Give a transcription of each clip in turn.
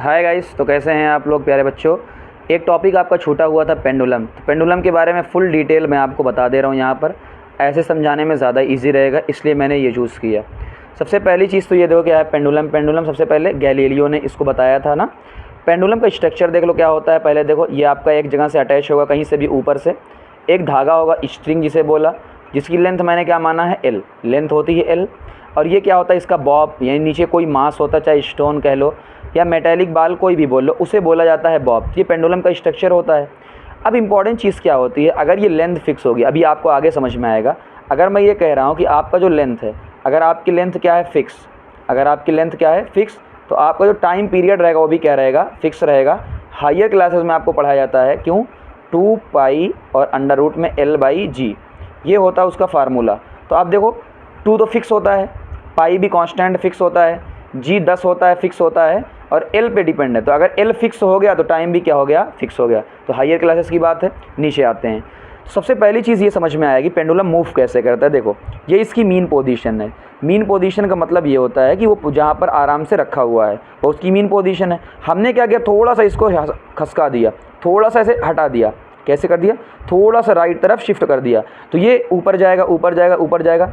Hi guys, तो कैसे हैं आप लोग प्यारे बच्चों। एक टॉपिक आपका छूटा हुआ था पेंडुलम। तो पेंडुलम के बारे में फुल डिटेल मैं आपको बता दे रहा हूँ यहाँ पर। ऐसे समझाने में ज़्यादा इजी रहेगा, इसलिए मैंने ये चूज़ किया। सबसे पहली चीज़ तो ये देखो क्या है पेंडुलम। पेंडुलम सबसे पहले गैलीलियो ने इसको बताया था ना। पेंडुलम का स्ट्रक्चर देख लो क्या होता है। पहले देखो ये आपका एक जगह से अटैच होगा, कहीं से भी ऊपर से एक धागा होगा, स्ट्रिंग जिसे बोला, जिसकी लेंथ मैंने क्या माना है एल, लेंथ होती है एल। और ये क्या होता है इसका बॉब, यानी नीचे कोई मास होता है, चाहे स्टोन कह लो या मेटेलिक बाल कोई भी बोल लो, उसे बोला जाता है बॉब। ये पेंडुलम का स्ट्रक्चर होता है। अब इंपॉर्टेंट चीज़ क्या होती है, अगर ये लेंथ फिक्स होगी, अभी आपको आगे समझ में आएगा। अगर मैं ये कह रहा हूँ कि आपका जो लेंथ है, अगर आपकी लेंथ क्या है फिक्स, अगर आपकी लेंथ क्या है फिक्स, तो आपका जो टाइम पीरियड रहेगा वो भी क्या रहेगा, फिक्स रहेगा। हायर क्लासेस में आपको पढ़ाया जाता है, क्यों, 2 पाई और अंडर रूट में L/G, ये होता है उसका फार्मूला। तो आप देखो 2 तो फिक्स होता है, पाई भी कांस्टेंट फिक्स होता है, G 10 होता है, फिक्स होता है, और L पे डिपेंड है। तो अगर L फिक्स हो गया तो टाइम भी क्या हो गया, फिक्स हो गया। तो हायर क्लासेस की बात है। नीचे आते हैं, सबसे पहली चीज़ ये समझ में आएगी पेंडुलम मूव कैसे करता है। देखो ये इसकी मीन पोजीशन है। मीन पोजीशन का मतलब ये होता है कि वो जहाँ पर आराम से रखा हुआ है वो उसकी मीन पोजीशन है। हमने क्या किया, थोड़ा सा इसको खसका दिया, थोड़ा सा ऐसे हटा दिया। कैसे कर दिया, थोड़ा सा राइट तरफ शिफ्ट कर दिया, तो ये ऊपर जाएगा ऊपर जाएगा ऊपर जाएगा।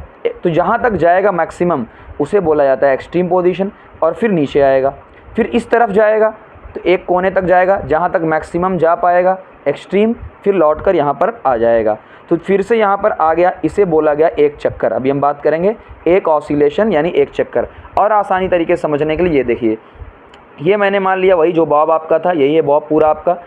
तो जहाँ तक जाएगा मैक्सिमम उसे बोला जाता है एक्सट्रीम पोजीशन। और फिर नीचे आएगा, फिर इस तरफ जाएगा तो एक कोने तक जाएगा जहाँ तक मैक्सिमम जा पाएगा एक्सट्रीम, फिर लौट कर यहाँ पर आ जाएगा। तो फिर से यहाँ पर आ गया, इसे बोला गया एक चक्कर। अभी हम बात करेंगे एक ऑसिलेशन यानी एक चक्कर। और आसानी तरीके से समझने के लिए ये देखिए, ये मैंने मान लिया वही जो बॉब आपका था, यही है बॉब पूरा आपका।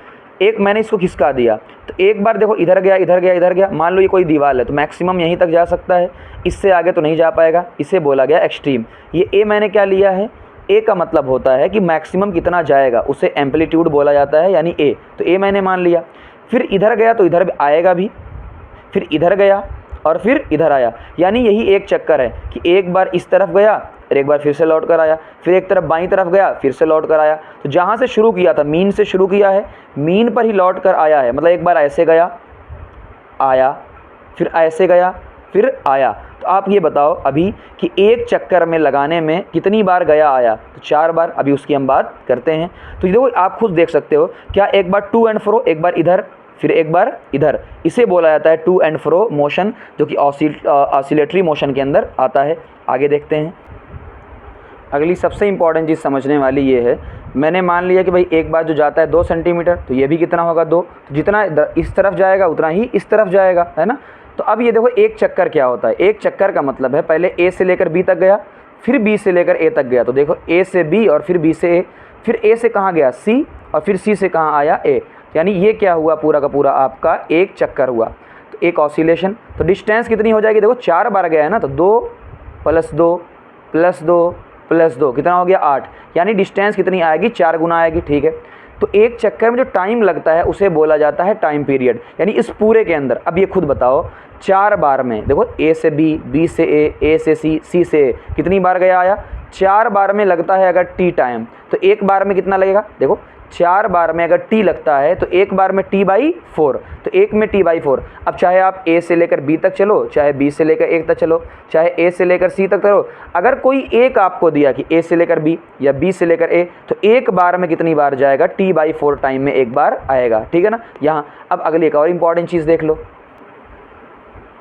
एक मैंने इसको खिसका दिया, तो एक बार देखो इधर गया इधर गया इधर गया। मान लो ये कोई दीवार है तो मैक्सिमम यहीं तक जा सकता है, इससे आगे तो नहीं जा पाएगा, इसे बोला गया एक्सट्रीम। ये ए मैंने क्या लिया है, ए का मतलब होता है कि मैक्सिमम कितना जाएगा, उसे एम्पलीट्यूड बोला जाता है यानी ए। तो ए मैंने मान लिया। फिर इधर गया तो इधर आएगा भी, फिर इधर गया और फिर इधर आया, यानी यही एक चक्कर है कि एक बार इस तरफ गया और एक बार फिर से लौट कर आया, फिर एक तरफ बाईं तरफ गया फिर से लौट कर आया। तो जहाँ से शुरू किया था, मीन से शुरू किया है, मीन पर ही लौट कर आया है। मतलब एक बार ऐसे गया आया, फिर ऐसे गया फिर आया। तो आप ये बताओ अभी कि एक चक्कर में लगाने में कितनी बार गया आया, तो 4 बार। अभी उसकी हम बात करते हैं। तो देखो आप खुद देख सकते हो, क्या एक बार टू एंड फ्रो, एक बार इधर फिर एक बार इधर, इसे बोला जाता है टू एंड फ्रो मोशन, जो कि ऑसिलेटरी मोशन के अंदर आता है। आगे देखते हैं। अगली सबसे इंपॉर्टेंट चीज़ समझने वाली ये है, मैंने मान लिया कि भाई एक बार जो जाता है 2 सेंटीमीटर, तो ये भी कितना होगा 2, तो जितना इस तरफ जाएगा उतना ही इस तरफ जाएगा, है ना। तो अब ये देखो एक चक्कर क्या होता है, एक चक्कर का मतलब है पहले ए से लेकर बी तक गया, फिर बी से लेकर ए तक गया। तो देखो ए से बी और फिर बी से ए, फिर ए से कहाँ गया सी, और फिर सी से कहाँ आया ए, यानी ये क्या हुआ, पूरा का पूरा आपका एक चक्कर हुआ। तो एक ऑसिलेशन। तो डिस्टेंस कितनी हो जाएगी, देखो 4 बार गया है ना, तो 2 + 2 + 2 + 2 कितना हो गया 8, यानी डिस्टेंस कितनी आएगी, 4 गुना आएगी। ठीक है, तो एक चक्कर में जो टाइम लगता है उसे बोला जाता है टाइम पीरियड, यानी इस पूरे के अंदर। अब ये खुद बताओ 4 बार में, देखो ए से बी, बी से ए से सी, सी से ए, कितनी बार गया आया, 4 बार में लगता है अगर टी टाइम, तो एक बार में कितना लगेगा, देखो 4 बार में अगर टी लगता है तो एक बार में T/4, तो एक में T/4। अब चाहे आप ए से लेकर बी तक चलो, चाहे बी से लेकर ए तक चलो, चाहे ए से लेकर सी तक चलो, अगर कोई एक आपको दिया कि ए से लेकर बी या बी से लेकर ए, तो एक बार में कितनी बार जाएगा, T/4 टाइम में एक बार आएगा। ठीक है ना। यहाँ अब अगली एक और इंपॉर्टेंट चीज़ देख लो।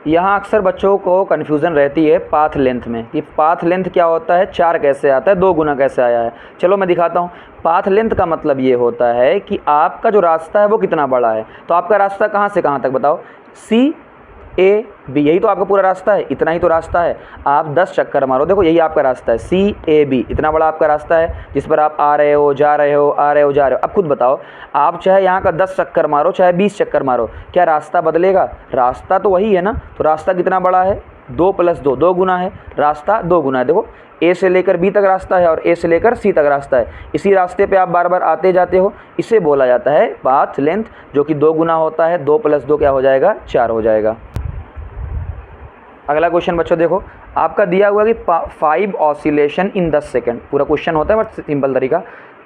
यहाँ अक्सर बच्चों को कन्फ्यूज़न रहती है पाथ लेंथ में, कि पाथ लेंथ क्या होता है, 4 कैसे आता है, 2 गुना कैसे आया है। चलो मैं दिखाता हूँ। पाथ लेंथ का मतलब ये होता है कि आपका जो रास्ता है वो कितना बड़ा है। तो आपका रास्ता कहाँ से कहाँ तक बताओ, CAB, यही तो आपका पूरा रास्ता है, इतना ही तो रास्ता है। आप 10 चक्कर मारो, देखो यही आपका रास्ता है, CAB, इतना बड़ा आपका रास्ता है जिस पर आप आ रहे हो, जा रहे हो, आ रहे हो, जा रहे हो। अब खुद बताओ, आप चाहे यहाँ का 10 चक्कर मारो, चाहे 20 चक्कर मारो, क्या रास्ता बदलेगा, रास्ता तो वही है ना। तो रास्ता कितना बड़ा है, 2 + 2, 2 गुना है, रास्ता 2 गुना है। देखो ए से लेकर बी तक रास्ता है और ए से लेकर सी तक रास्ता है, इसी रास्ते पे आप बार बार आते जाते हो, इसे बोला जाता है पाथ लेंथ, जो कि 2 गुना होता है। 2 + 2 क्या हो जाएगा, 4 हो जाएगा। अगला क्वेश्चन बच्चों देखो, आपका दिया हुआ कि 5 ऑसिलेशन इन 10 सेकंड, पूरा क्वेश्चन होता है बट सिंपल तरीका,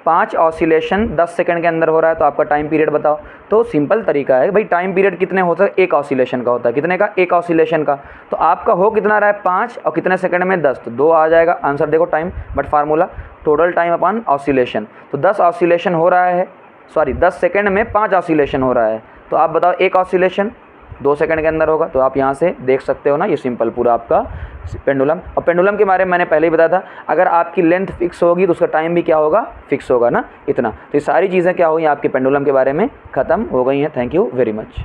5 ऑसिलेशन 10 सेकंड के अंदर हो रहा है तो आपका टाइम पीरियड बताओ। तो सिंपल तरीका है भाई, टाइम पीरियड कितने होता है, एक ऑसिलेशन का होता है, कितने का, एक ऑसिलेशन का। तो आपका हो कितना रहा है 5 और कितने सेकंड में 10, तो 2 आ जाएगा आंसर। देखो time but formula total time upon oscillation, तो 10 ऑसिलेशन हो रहा है, सॉरी 10 सेकंड में 5 ऑसिलेशन हो रहा है। तो आप बताओ एक ऑसिलेशन 2 सेकंड के अंदर होगा, तो आप यहाँ से देख सकते हो ना, ये सिंपल पूरा आपका पेंडुलम। और पेंडुलम के बारे में मैंने पहले ही बताया था, अगर आपकी लेंथ फिक्स होगी तो उसका टाइम भी क्या होगा, फिक्स होगा ना, इतना। तो ये सारी चीज़ें क्या हुई आपके पेंडुलम के बारे में ख़त्म हो गई हैं। Thank you very much.